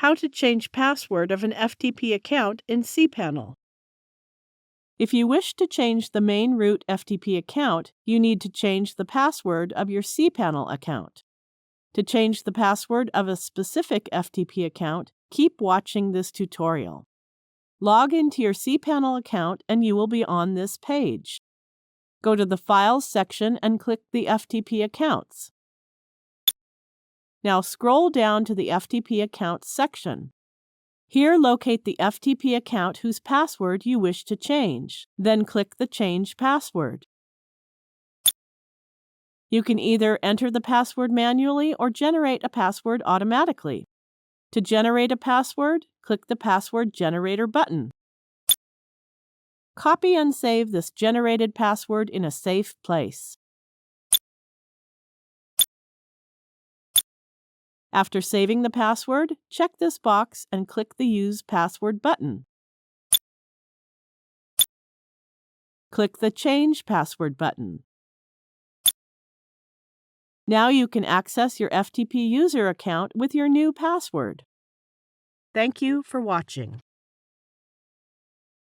How to change password of an FTP account in cPanel. If you wish to change the main root FTP account, you need to change the password of your cPanel account. To change the password of a specific FTP account, keep watching this tutorial. Log into your cPanel account and you will be on this page. Go to the Files section and click the FTP accounts. Now scroll down to the FTP accounts section. Here locate the FTP account whose password you wish to change. Then click the Change Password. You can either enter the password manually or generate a password automatically. To generate a password, click the Password Generator button. Copy and save this generated password in a safe place. After saving the password, check this box and click the Use Password button. Click the Change Password button. Now you can access your FTP user account with your new password. Thank you for watching.